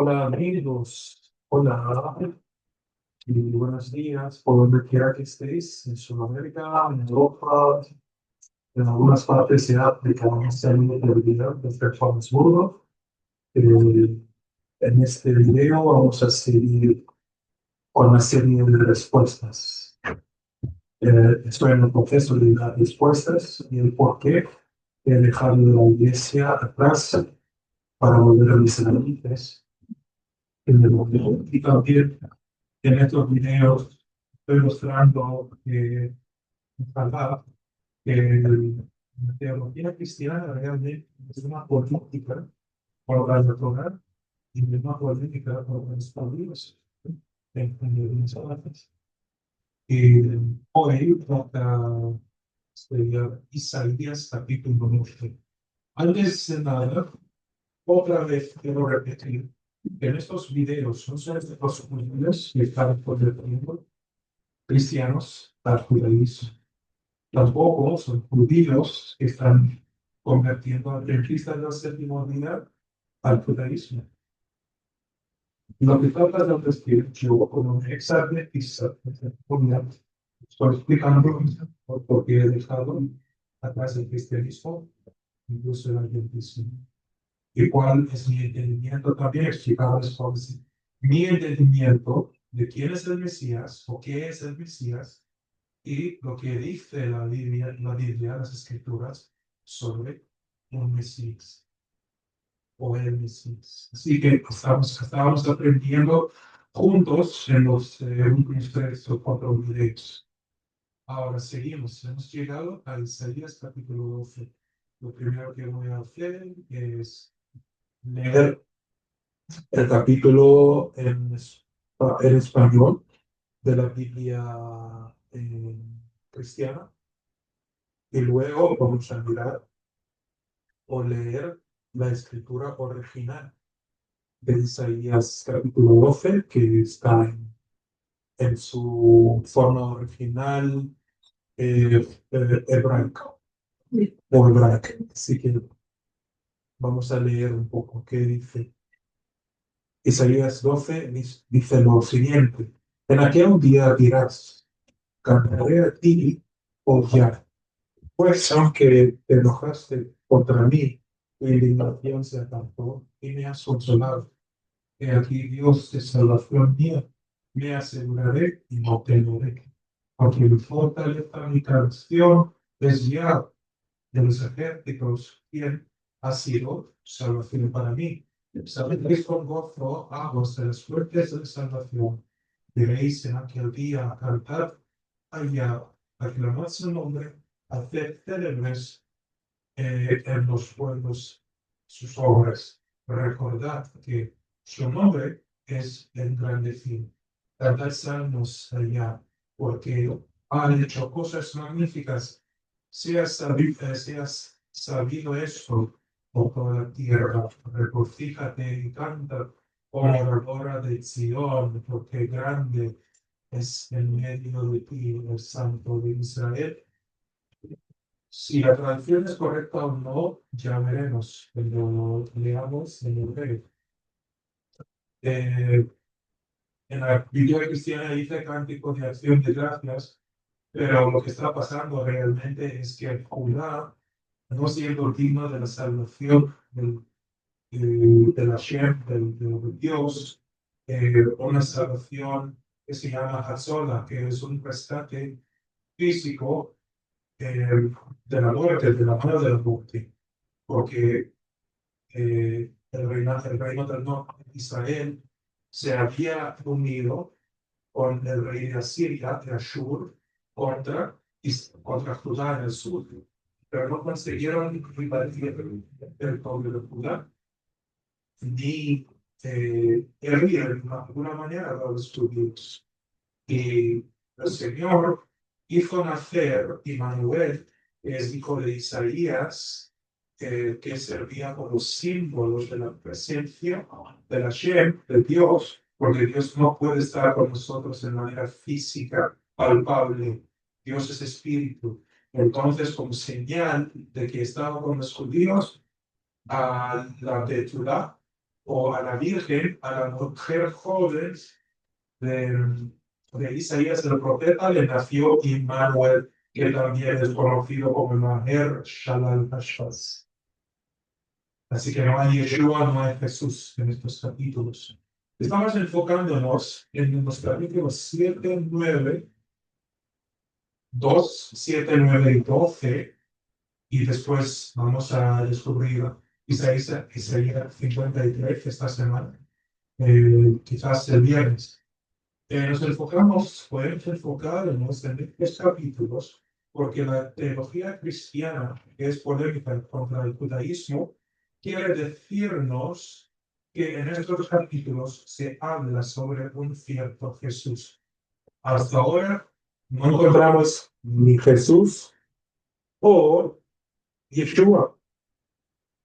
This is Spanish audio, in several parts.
Hola amigos, hola y buenos días por donde quiera que estéis, en Sudamérica, en Europa, en algunas partes de África, en este del día desde Johannesburgo. En este video vamos a seguir con una serie de respuestas. Estoy en el proceso de dar respuestas y el por qué he dejado la iglesia atrás para volver a mis raíces en el mundo y también en estos videos estoy mostrando ojalá, que la teología cristiana realmente es una política por la doctrina y es una política por los judíos en las partes. Y hoy toca estudiar Isaías capítulo 9. Antes de nada, otra vez quiero repetir que en estos videos no son de los judíos que están convirtiendo cristianos al judaísmo. Tampoco son judíos que están convirtiendo a adventistas del séptimo día al judaísmo. Lo que está pasando es que yo, como un ex adventista, estoy explicando por qué he dejado atrás el cristianismo y yo soy adventismo. Y cuál es mi entendimiento también, explicarles cuál es mi entendimiento de quién es el Mesías o qué es el Mesías y lo que dice la Biblia, las Escrituras, sobre un Mesías o el Mesías. Así que estábamos aprendiendo juntos en los últimos 3 o 4 videos. Ahora seguimos. Hemos llegado a Isaías capítulo 12. Lo primero que voy a hacer es leer el capítulo en español de la Biblia cristiana. Y luego vamos a mirar o leer la escritura original de Isaías capítulo 12, que está en su forma original hebraica o hebraica. Así que vamos a leer un poco qué dice. Isaías 12 dice lo siguiente: en aquel día dirás, cantaré a ti, oh Yahweh. Pues aunque te enojaste contra mí, tu indignación se apartó y me has consolado. He aquí Dios de salvación mía, me aseguraré y no temeré. Porque mi fortaleza, mi canción es ya de los ejércitos, quien ha sido salvación para mí. Sabréis con gozo aguas de las fuertes de salvación. Diréis en aquel día, cantad allá, aclamad su nombre, haced célebres en los pueblos sus obras. Recordad que su nombre es engrandecido. Cantad salmos allá, porque han hecho cosas magníficas. Seas sabido esto, por toda la tierra. Regocíjate y canta, oh moradora de Sion, porque grande es en medio de ti el Santo de Israel. Si la traducción es correcta o no, ya veremos cuando lo leamos en el hebreo. Eh, en la Biblia cristiana dice cántico de acción de gracias, pero lo que está pasando realmente es que Judá, no siendo digno de la salvación de la Shem, del Dios, una salvación que se llama Hatzola, que es un rescate físico de la muerte, de la mano de la muerte, porque el reino del norte de Israel se había unido con el rey de Asiria, de Ashur, contra Judá en el sur, pero no consiguieron invadir el pueblo de Judá, ni herir de alguna manera a los judíos. Y el Señor hizo nacer Immanuel, que es hijo de Isaías, que servía como símbolos de la presencia de la Shem, de Dios, porque Dios no puede estar con nosotros en manera física, palpable. Dios es espíritu. Entonces, como señal de que estaba con los judíos, a la Betulá o a la Virgen, a la mujer joven de Isaías el profeta, le nació Immanuel, que también es conocido como Maher Shalal Hashbaz. Así que no hay Yeshua, no hay Jesús en estos capítulos. Estamos enfocándonos en los capítulos 7, 9, 2, 7, 9 y 12, y después vamos a descubrir Isaías 53 esta semana, quizás el viernes. Podemos enfocarnos en estos capítulos porque la teología cristiana, que es polémica contra el judaísmo, quiere decirnos que en estos capítulos se habla sobre un cierto Jesús. Hasta ahora no encontramos ni Jesús o Yeshua.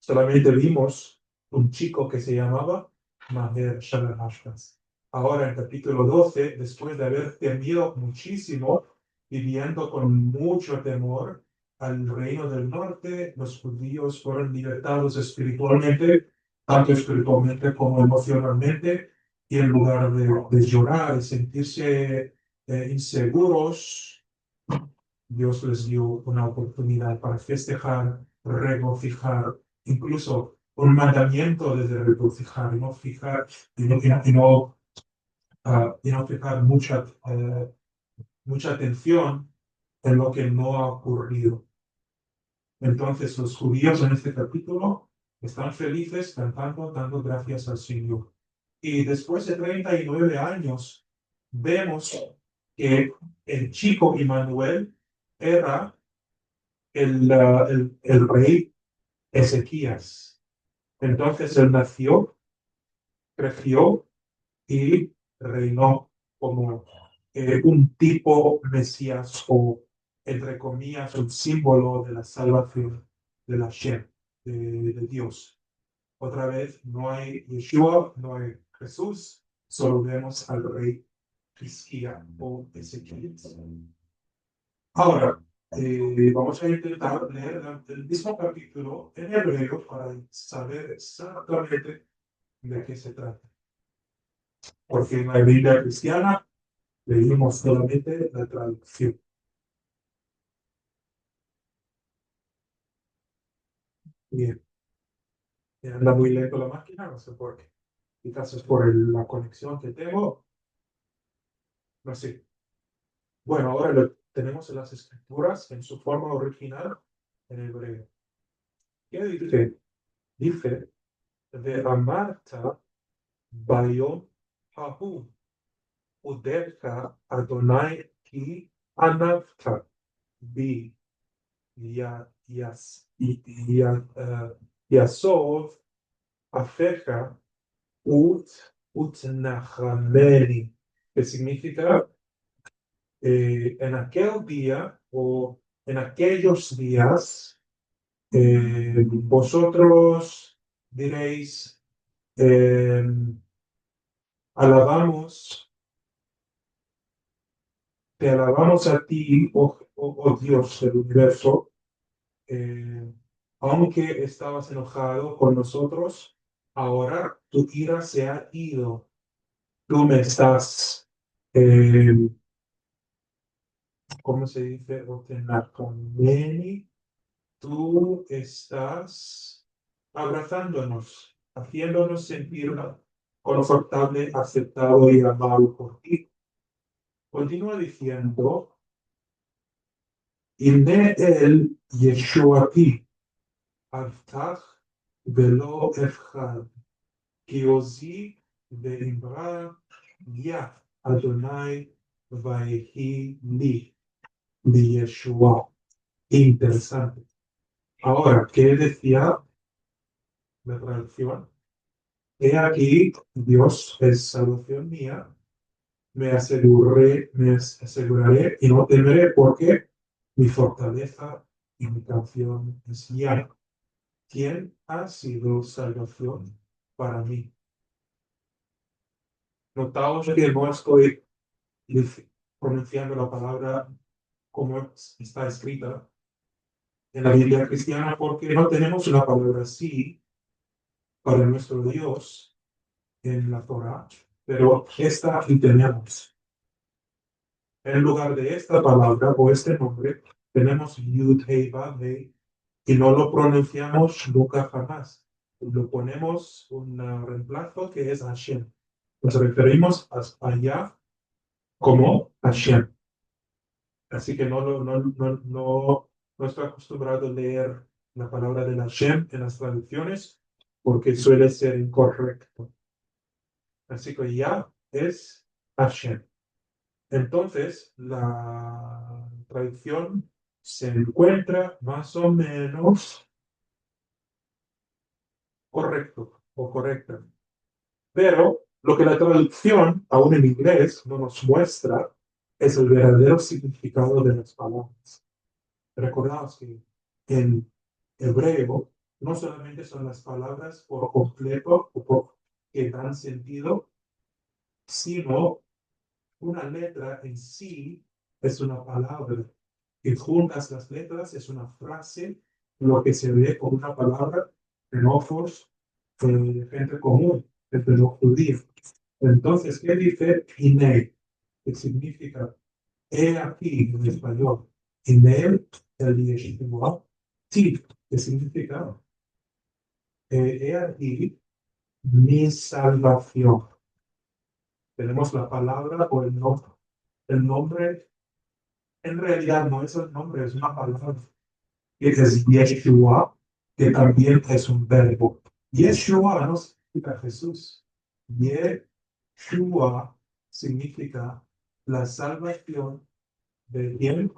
Solamente vimos un chico que se llamaba Maher Shalal Hashbaz. Ahora en capítulo 12, después de haber temido muchísimo, viviendo con mucho temor al reino del norte, los judíos fueron libertados espiritualmente, tanto espiritualmente como emocionalmente, y en lugar de llorar y sentirse inseguros, Dios les dio una oportunidad para festejar, regocijar, incluso un mandamiento de regocijar, y no fijar, y no fijar mucha atención en lo que no ha ocurrido. Entonces los judíos en este capítulo están felices cantando, dando gracias al Señor. Y después de 39 años, vemos que el chico Immanuel era el rey Ezequías. Entonces él nació, creció y reinó como un tipo Mesías o, entre comillas, un símbolo de la salvación de la Shem, de Dios. Otra vez, no hay Yeshua, no hay Jesús, solo vemos al rey Hizquía o Ezequías. Ahora, vamos a intentar leer el mismo capítulo en hebreo para saber exactamente de qué se trata. Porque en la Biblia cristiana leímos solamente la traducción. Bien, anda muy lento la máquina, no sé por qué. Quizás es por la conexión que tengo, no sé. Bueno, ahora tenemos las escrituras en su forma original en hebreo. ¿Qué dice? Dice, de Amarta Bayom Hahu. Uderka Adonai ki anavta bi yasov afeja utnachameni, que significa en aquel día o en aquellos días vosotros diréis alabamos, te alabamos a ti, oh Dios del universo, aunque estabas enojado con nosotros, ahora tu ira se ha ido. Tú me estás, ¿cómo se dice? Otenacomeni. Tú estás abrazándonos, haciéndonos sentir confortable, aceptado y amado por ti. Continúa diciendo, Ine el Yeshuati, Avtach velo efchad, כי עוזי ואמרה יה Adonai ויהי לי בישועה. Interesante. Ahora, ¿qué decía la traducción? He aquí, Dios es salvación mía, me aseguraré y no temeré porque mi fortaleza y mi canción es Yah. ¿Quién ha sido salvación para mí? Notaos que no estoy pronunciando la palabra como está escrita en la Biblia cristiana porque no tenemos una palabra así para nuestro Dios. en la Torah, pero esta aquí tenemos. En lugar de esta palabra o este nombre, tenemos Yud Hei Vav Hei y no lo pronunciamos nunca jamás. Lo ponemos un reemplazo que es Hashem. Nos referimos a Yah como Hashem. Así que no estoy acostumbrado a leer la palabra de Hashem en las traducciones porque suele ser incorrecto. Así que Yah es Hashem. Entonces, la traducción se encuentra más o menos correcto o correcta. Pero lo que la traducción, aún en inglés, no nos muestra es el verdadero significado de las palabras. Recordaos que en hebreo no solamente son las palabras por completo o que dan sentido, sino una letra en sí es una palabra. Y juntas las letras es una frase, lo que se ve como una palabra en ojos de gente común, entre los judíos. Entonces, ¿qué dice Ine? Que significa he aquí en español. Ine, el Yeshua, ti, que significa he aquí mi salvación. Tenemos la palabra o el nombre. El nombre en realidad no es el nombre, es una palabra que es Yeshua, que también es un verbo. Yeshua no significa Jesús. Yeshua significa la salvación de quién?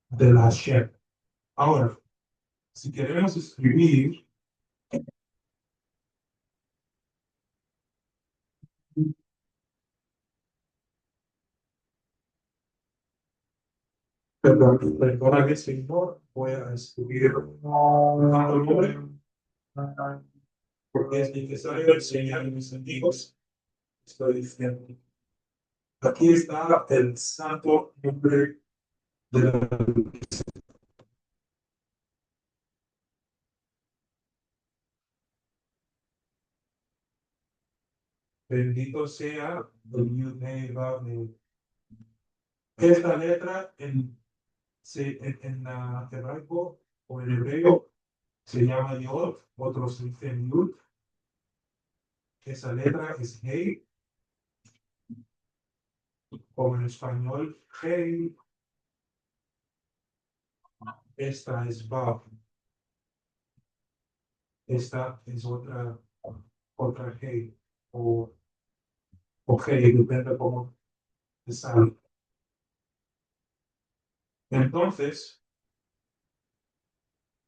De la Hashem. Ahora, si queremos escribir, perdóname, Señor, voy a escribir el nombre porque es necesario enseñar a mis amigos. Estoy diciendo. Aquí está el santo nombre de la. Bendito sea el Yud-Heh-Vav-Heh. Esta letra en hebraico o en hebreo se llama Yod, otros dicen Yud. Esa letra es Hei, como en español Hei. Esta es Vav. Esta es otra Hei o Hei, depende cómo te sale. Entonces,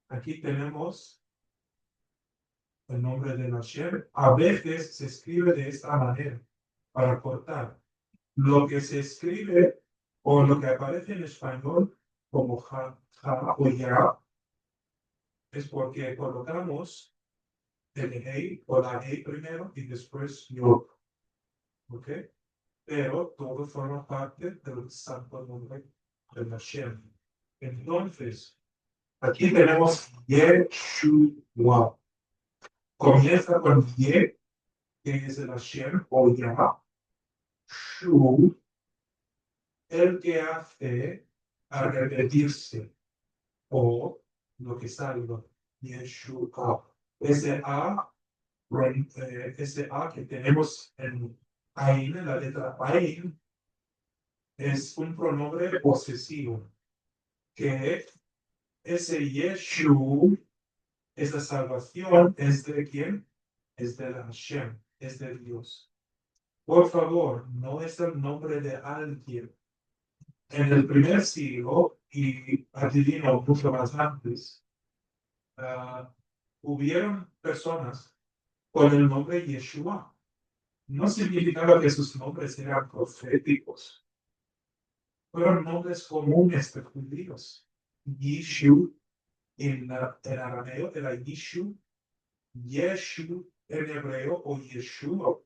aquí tenemos el nombre de Hashem. A veces se escribe de esta manera para cortar. Lo que se escribe o lo que aparece en español como ja, ja o ya es porque colocamos el hey o la hey primero y después yo. ¿Ok? Pero todo forma parte del santo nombre de Hashem. Entonces, aquí tenemos Yeshua. Comienza con Ye, que es el Hashem o ya. Shu, el que hace a repetirse o lo que salga. Yeshua. Ese A que tenemos en Ain, la letra Ain, es un pronombre posesivo. Que ese Yeshu, esa salvación, ¿es de quién? Es de la Hashem, es de Dios. Por favor, no es el nombre de alguien. En el primer siglo, y adivino mucho más antes, hubieron personas con el nombre Yeshua. No significaba que sus nombres eran proféticos. Fueron nombres comunes de judíos. Yeshu en arameo era Yeshu, Yeshu en hebreo o Yeshua.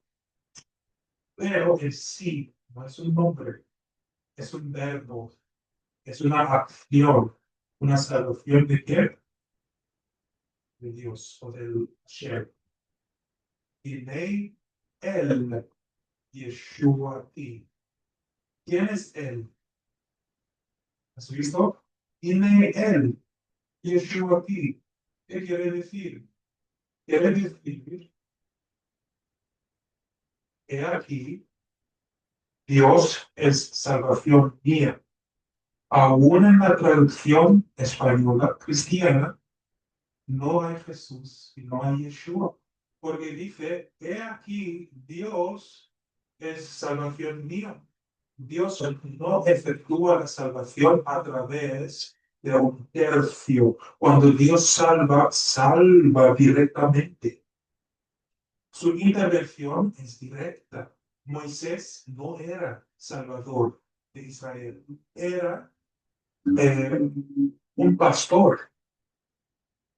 Pero en sí no es un nombre, es un verbo, es una acción, una salvación de qué? De Dios o del Shem. Inei él, Yeshua ti. ¿Quién es él? ¿Has visto? Ine él, Yeshua ti. ¿Qué quiere decir? Quiere decir, he aquí, Dios es salvación mía. Aún en la traducción española cristiana, no hay Jesús y no hay Yeshua. Porque dice, he aquí, Dios es salvación mía. Dios no efectúa la salvación a través de un tercio. Cuando Dios salva, salva directamente. Su intervención es directa. Moisés no era salvador de Israel, era un pastor.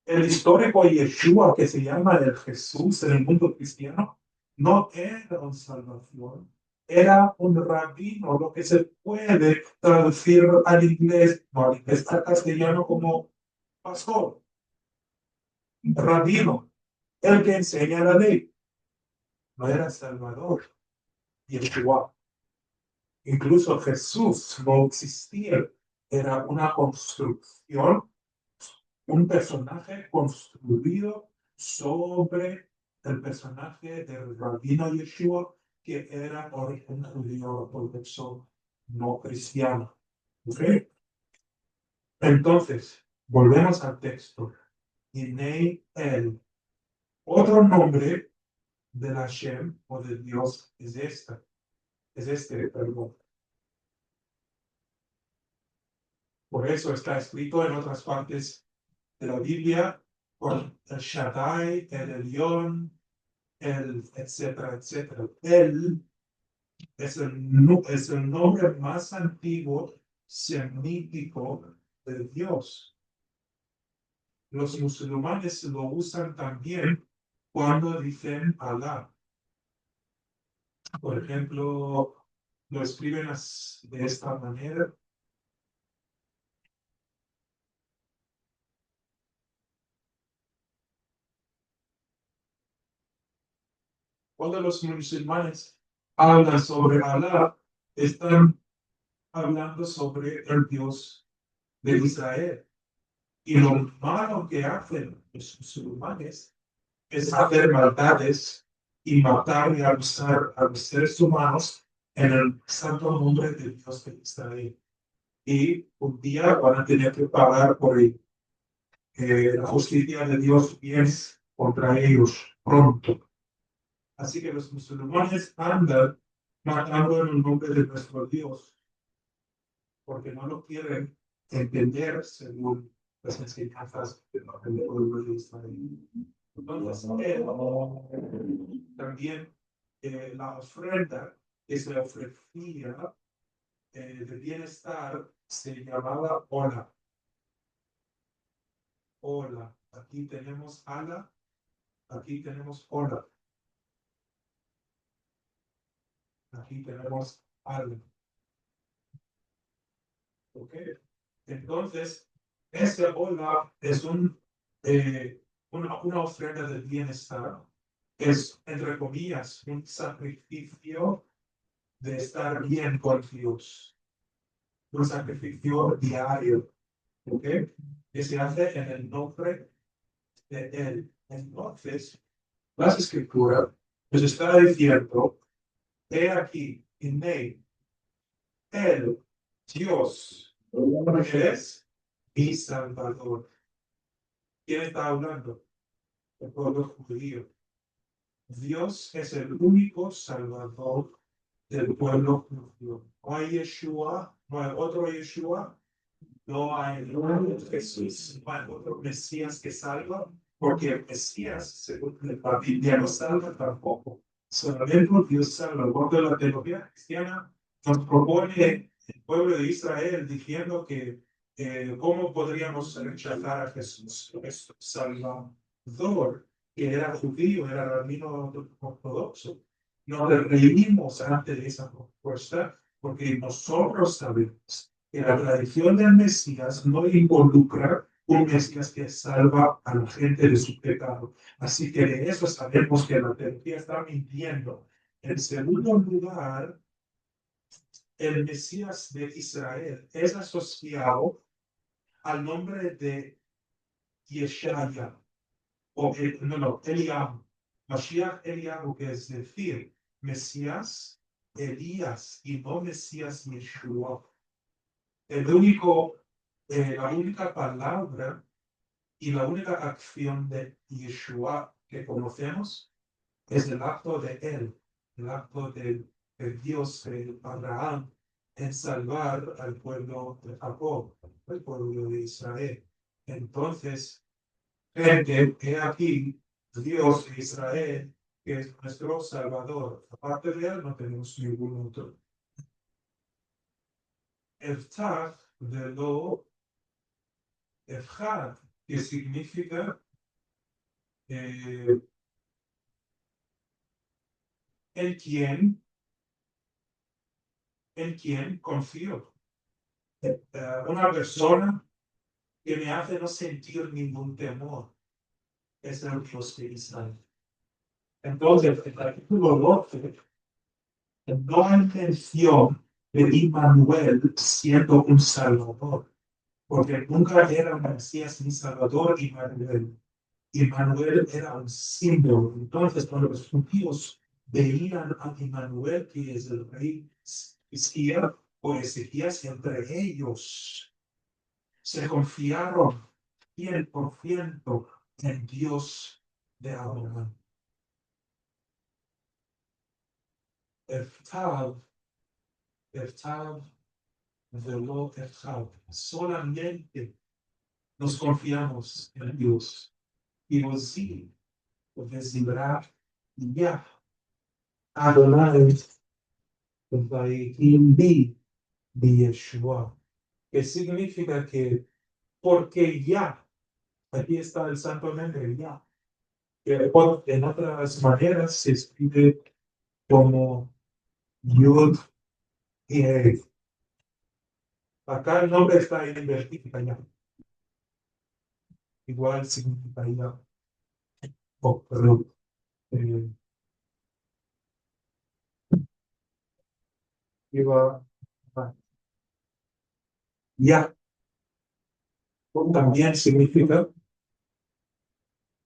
El histórico Yeshua, que se llama el Jesús en el mundo cristiano, no era un salvación, era un rabino, lo que se puede traducir al inglés, no al inglés, al castellano como pastor, rabino, el que enseña la ley. No era salvador, Yeshua. Incluso Jesús no existía, era una construcción, un personaje construido sobre el personaje del rabino Yeshua, que era origen judío ortodoxo no cristiano. ¿Ok? Entonces, volvemos al texto. Inei el. Otro nombre de la Hashem o de Dios es este, perdón. Por eso está escrito en otras partes de la Biblia por el Shaddai, el Elión, el etcétera, etcétera. Él es el nombre más antiguo semítico de Dios. Los musulmanes lo usan también cuando dicen Alá. Por ejemplo, lo escriben de esta manera. Cuando los musulmanes hablan sobre Alá, están hablando sobre el Dios de Israel. Y lo malo que hacen los musulmanes es hacer maldades y matar y abusar a los seres humanos en el santo nombre de Dios de Israel. Y un día van a tener que pagar por ello. La justicia de Dios viene contra ellos pronto. Así que los musulmanes andan matando en el nombre de nuestro Dios, porque no lo quieren entender según las enseñanzas del pueblo de Israel. Entonces, también la ofrenda que se ofrecía de bienestar se llamaba Ola. Ola. Aquí tenemos Ala, aquí tenemos Ola. Aquí tenemos Ala. ¿Ok? Entonces, ese Ola es una ofrenda de bienestar. Es, entre comillas, un sacrificio de estar bien con Dios. Un sacrificio diario. ¿Ok? Que se hace en el nombre de Él. Entonces, las escrituras nos está diciendo, he aquí, Inei, Él, Dios, es mi Salvador. ¿Quién está hablando? El pueblo judío. Dios es el único Salvador del pueblo judío. No hay Yeshua, no hay otro Yeshua, no hay otro Jesús, no hay otro Mesías que salva, porque el Mesías, según la Biblia, no salva tampoco. Solamente Dios salva. Cuando la teología cristiana nos propone el pueblo de Israel diciendo que cómo podríamos rechazar a Jesús, nuestro Salvador, que era judío, era rabino ortodoxo. Nos reímos ante esa propuesta porque nosotros sabemos que la tradición del Mesías no involucra un Mesías que salva a la gente de su pecado. Así que de eso sabemos que la teología está mintiendo En segundo lugar, el Mesías de Israel es asociado al nombre de Yeshaya, Eliahu. Mashiach Eliahu, que es decir, Mesías Elías y no Mesías Yeshua. La única palabra y la única acción de Yeshua que conocemos es el acto de él, el acto de Dios, de Abraham, en salvar al pueblo de Jacob, el pueblo de Israel. Entonces, gente, he aquí Dios de Israel, que es nuestro Salvador. Aparte de él, no tenemos ningún otro. Eftach de lo Efjad, que significa en quien confío. Una persona que me hace no sentir ningún temor es el Dios de Israel. Entonces, el capítulo 12 no hay mención de Immanuel siendo un salvador, porque nunca era un Mesías ni salvador Immanuel. Immanuel era un símbolo. Entonces, cuando los judíos veían a Immanuel, que es el rey Hizquía o Ezequías, entre ellos se confiaron 100% en Dios de Abraham. Eftav, veló Eftav. Solamente nos confiamos en Dios. Y así, descibrar ya Adonai Vayimbi de Yeshua. Que significa que porque ya, aquí está el santo nombre ya. Que en otras maneras se escribe como Yud y Hey. Acá el nombre está invertido ya. Igual significa ya. Oh, perdón. Eh, iba ya. También significa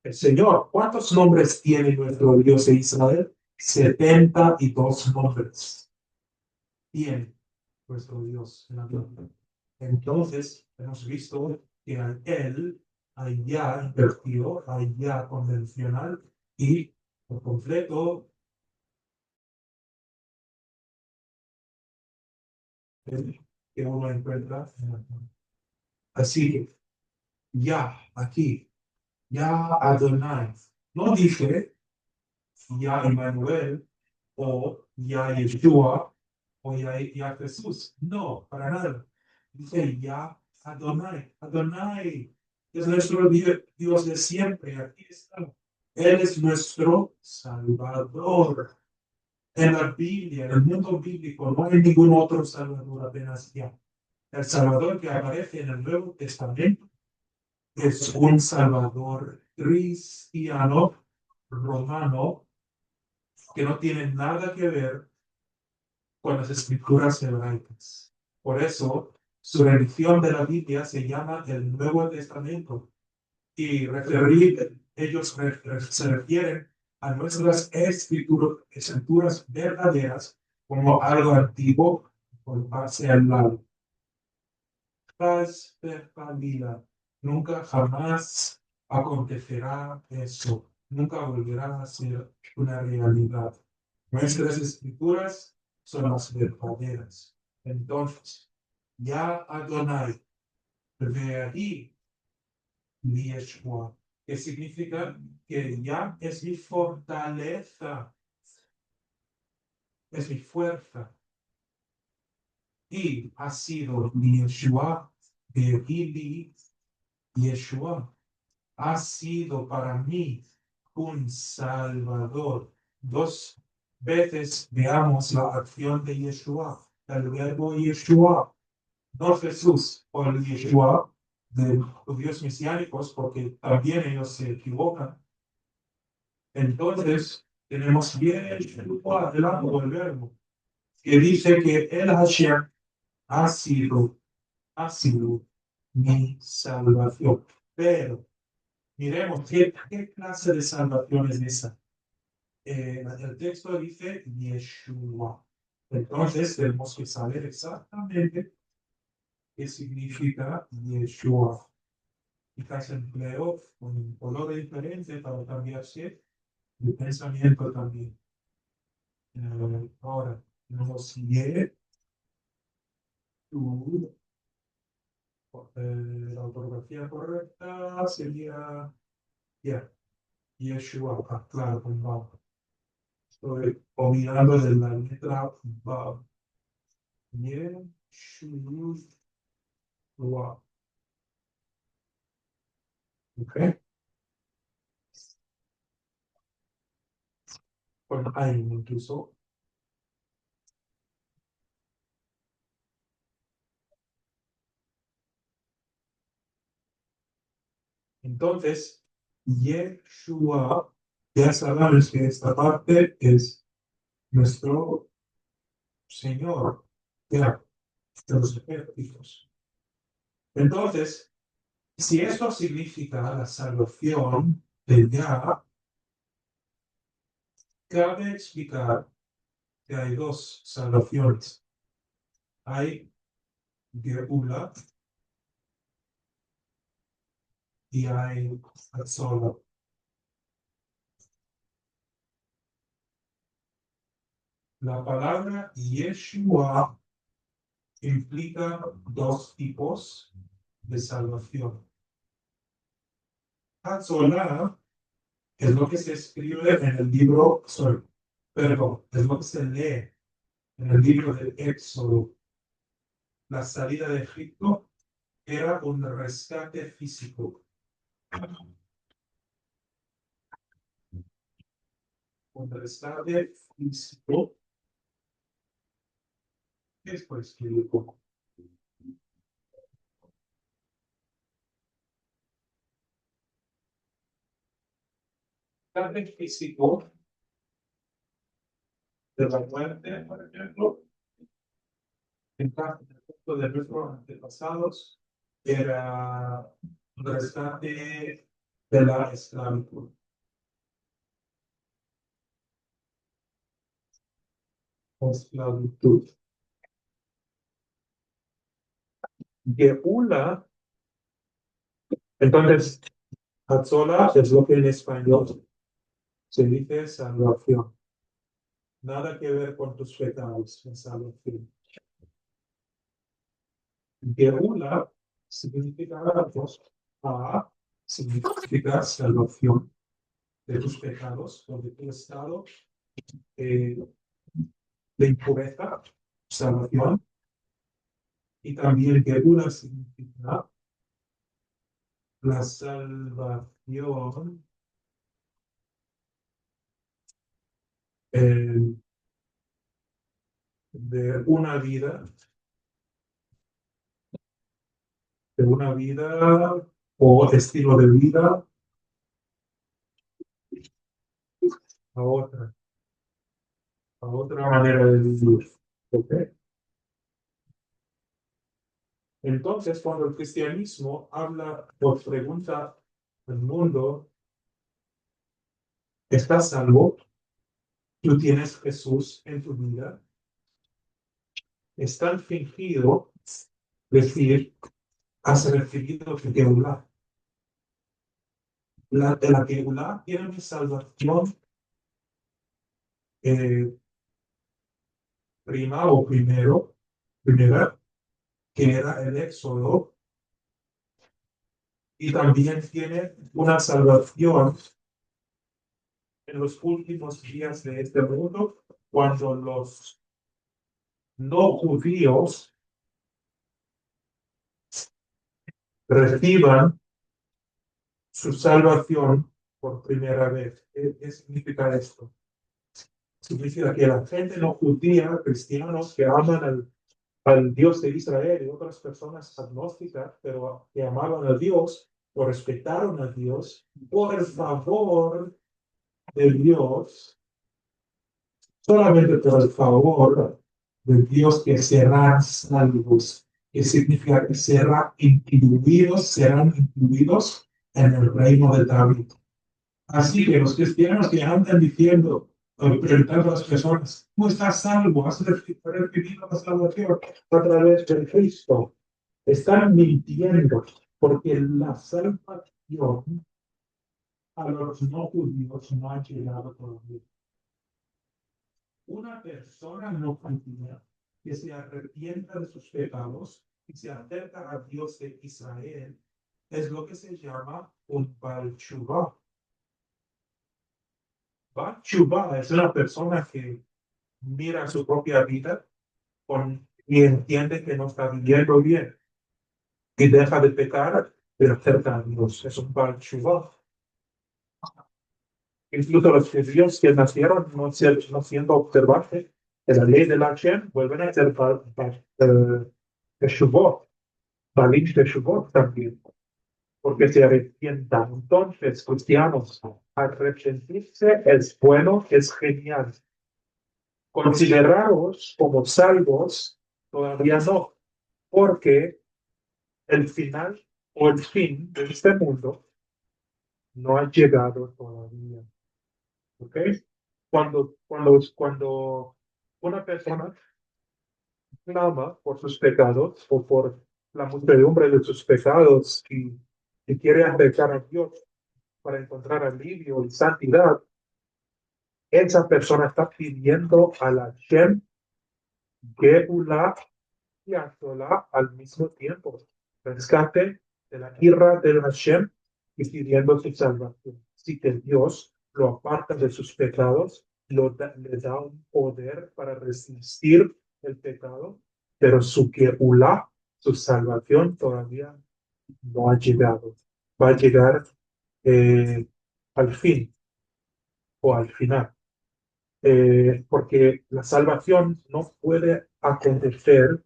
el Señor. ¿Cuántos nombres tiene nuestro Dios de Israel? 72 nombres tiene nuestro Dios en la Biblia. Entonces, hemos visto que hay Él, hay ya invertido, hay ya convencional y por completo el que uno encuentra en la Biblia. Así que ya aquí, ya Adonai, no dice ya Emmanuel o ya Yeshua o ya Jesús. No, para nada. Dice ya Adonai. Adonai es nuestro Dios de siempre. Aquí está. Él es nuestro Salvador. En la Biblia, en el mundo bíblico, no hay ningún otro Salvador apenas ya. El Salvador que aparece en el Nuevo Testamento es un Salvador cristiano, romano, que no tiene nada que ver con las escrituras hebraicas. Por eso, su religión de la Biblia se llama el Nuevo Testamento y ellos se refieren a nuestras escrituras verdaderas como algo antiguo por base al lado. Paz, vida. Nunca jamás acontecerá eso. Nunca volverá a ser una realidad. Nuestras escrituras son las verdaderas. Entonces, ya Adonai, de ahí, Yeshua, que significa que ya es mi fortaleza, es mi fuerza. Y ha sido Yeshua, de ahí, Yeshua, ha sido para mí un salvador. Dos veces veamos la acción de Yeshua, el verbo Yeshua, no Jesús o el Yeshua de judíos mesiánicos, porque también ellos se equivocan. Entonces, tenemos bien adelante el verbo, que dice que el Hashem ha sido mi salvación. Pero miremos qué clase de salvación es esa. El texto dice Yeshua. Entonces tenemos que saber exactamente qué significa Yeshua. Quizás empleo un color diferente para cambiarse de pensamiento también. Ahora, tenemos Yeshua. La ortografía correcta sería Yeshua. Claro, con Vav. Estoy olvidando de la letra Vav. Yeshua. ¿Ok? Con Ain incluso. Entonces, Yeshua, ya sabemos que esta parte es nuestro Señor, ya, de los ejércitos. Entonces, si esto significa la salvación de Yah, cabe explicar que hay dos salvaciones. Hay Geula y hay Hatzolah. La palabra Yeshua implica dos tipos de salvación. Hatzolah es lo que se escribe en el libro, perdón, es lo que se lee en el libro del Éxodo. La salida de Egipto era un rescate físico. Un rescate físico. Después que digo, rescate físico de la muerte, por ejemplo, en caso de nuestros antepasados, era un rescate de la esclavitud. Esclavitud. Geula, entonces, Hatzolah es lo que en español se dice salvación. Nada que ver con tus pecados, en salvación. Geula significa significa salvación de tus pecados o de tu estado eh, de impureza, salvación. Y también Geula significa la salvación eh, de una vida o estilo de vida a otra, manera de vivir. ¿Ok? Entonces, cuando el cristianismo habla o pregunta al mundo, ¿estás salvo? ¿Tú tienes Jesús en tu vida? Es tan fingido decir, has recibido Geulá. De la Geulá tiene una salvación primera, que era el Éxodo, y también tiene una salvación en los últimos días de este mundo, cuando los no judíos reciban su salvación por primera vez. ¿Qué significa esto? Significa que la gente no judía, cristianos que aman al Dios de Israel y otras personas agnósticas, pero que amaban a Dios o respetaron a Dios, por el favor de Dios, solamente por el favor de Dios que serán salvos, que significa que serán incluidos en el reino de David. Así que los cristianos que andan diciendo, preguntando a las personas, ¿cómo estás salvo? ¿Has recibido la salvación a través de Cristo? Están mintiendo, porque la salvación a los no judíos no ha llegado todavía. Una persona no judía que se arrepienta de sus pecados y se acerca a Dios de Israel es lo que se llama un Baal Tshuva. Baal Tshuva es una persona que mira su propia vida y entiende que no está viviendo bien y deja de pecar, pero acerca a Dios. Es un Baal Tshuva. Incluso los judíos que nacieron no siendo observantes de la ley de la Hashem vuelven a ser Teshuvot, Balim Teshuvot también, porque se arrepientan. Entonces, cristianos, arrepentirse es bueno, es genial. Consideraros como salvos, todavía no, porque el final o el fin de este mundo no ha llegado todavía. ¿Ok? Cuando una persona clama por sus pecados o por la muchedumbre de sus pecados y quiere acercar a Dios para encontrar alivio y santidad, esa persona está pidiendo a la Shem Geula y a Tola al mismo tiempo. Rescate de la ira del Hashem y pidiendo su salvación. Así que Dios lo aparta de sus pecados, le da un poder para resistir el pecado, pero su Geula, su salvación, todavía no ha llegado. Va a llegar al fin o al final. Porque la salvación no puede acontecer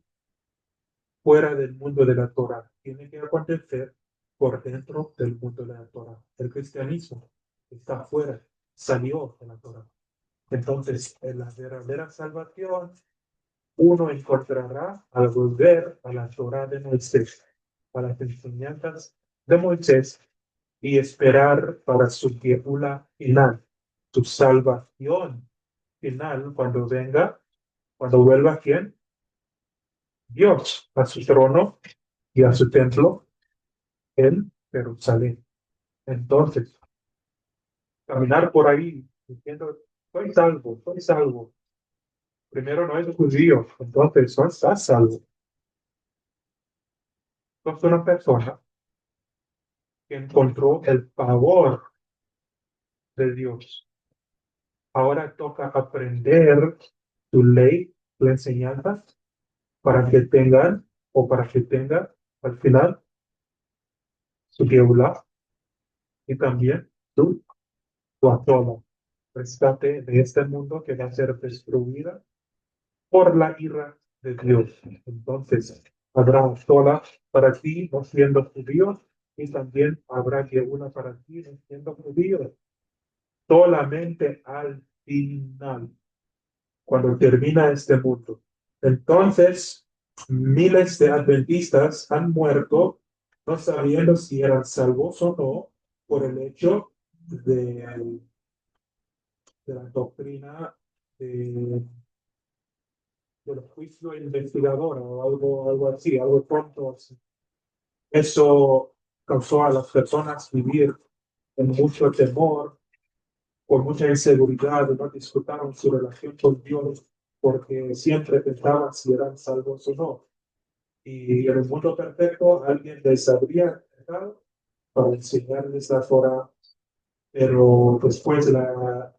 fuera del mundo de la Torah. Tiene que acontecer por dentro del mundo de la Torah. El cristianismo está fuera, salió de la Torah. Entonces, en la verdadera salvación, uno encontrará al volver a la Torah de Moisés, a las enseñanzas de Moisés y esperar para su Geula final, su salvación final cuando venga, cuando vuelva quién? Dios a su trono y a su templo en Jerusalén. Entonces, caminar por ahí diciendo, soy salvo, soy salvo. Primero no es judío, entonces no estás salvo. Sos una persona que encontró el favor de Dios. Ahora toca aprender tu ley, tu enseñanza, para que tengan o para que tenga al final su Geulah y también tu Atola, rescate de este mundo que va a ser destruida por la ira de Dios. Entonces, habrá sola para ti, no siendo judío, y también habrá que una para ti, no siendo judío. Solamente al final, cuando termina este mundo. Entonces, miles de adventistas han muerto no sabiendo si eran salvos o no por el hecho de la doctrina del juicio investigador o algo así, algo pronto así. Eso causó a las personas vivir en mucho temor, con mucha inseguridad, no disfrutaron su relación con Dios porque siempre pensaban si eran salvos o no. Y en el mundo perfecto alguien les habría dejado para enseñarles la Torah, pero después de la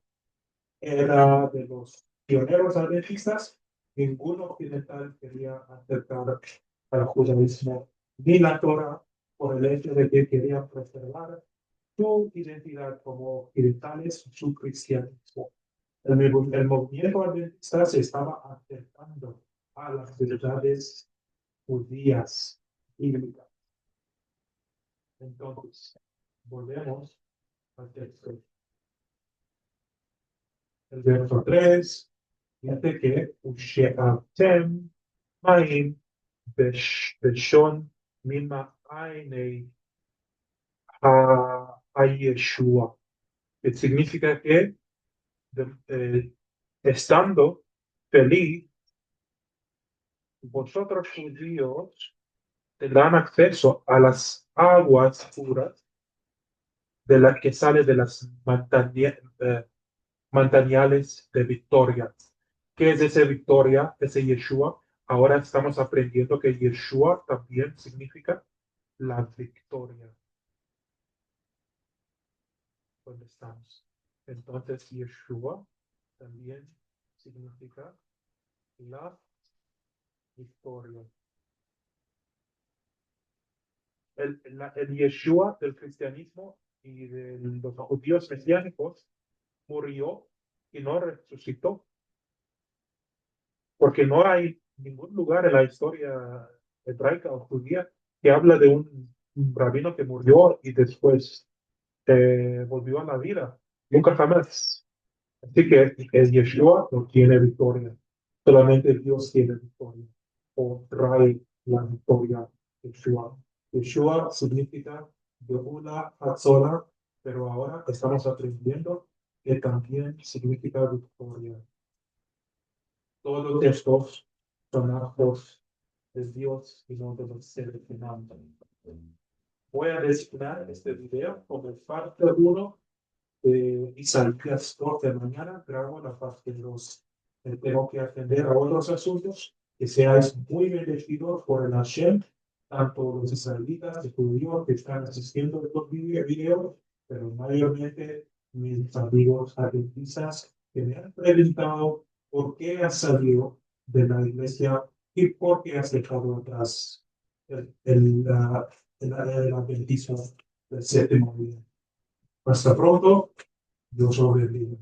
era de los pioneros adventistas, ningún occidental quería acercar al judaísmo ni la Torah por el hecho de que querían preservar su identidad como occidentales, su cristianismo. El movimiento adventista se estaba acercando a las verdades judías bíblicas. Entonces, volvemos al texto. El verso 3. Fíjate que Usheatem Maim Beshon Mima Ainei a Yeshua, que significa que estando feliz, vosotros judíos tendrán acceso a las aguas puras de las que sale de las manantiales de victoria. ¿Qué es esa victoria? Ese Yeshua. Ahora estamos aprendiendo que Yeshua también significa la victoria. Donde estamos. Entonces, Yeshua también significa la victoria. El Yeshua del cristianismo y de los judíos mesiánicos murió y no resucitó, porque no hay ningún lugar en la historia hebraica o judía que habla de un rabino que murió y después volvió a la vida. Nunca jamás. Así que el Yeshua no tiene victoria. Solamente Dios tiene victoria. O trae la victoria. Yeshua. Yeshua significa Yehuda Hatzola, pero ahora estamos aprendiendo que también significa victoria. Todos estos son actos de Dios y no de los seres humanos. Voy a designar este video como parte 1 y Isaías 2 de mañana, grabo la parte 2. Tengo que atender a otros asuntos, que seáis muy bendecidos por el Hashem, tanto los israelitas, los judíos que están asistiendo a estos videos, pero mayormente mis amigos adventistas que me han preguntado por qué has salido de la iglesia y por qué has dejado atrás el área de la adventismo del séptimo día. Hasta pronto. Dios os bendiga.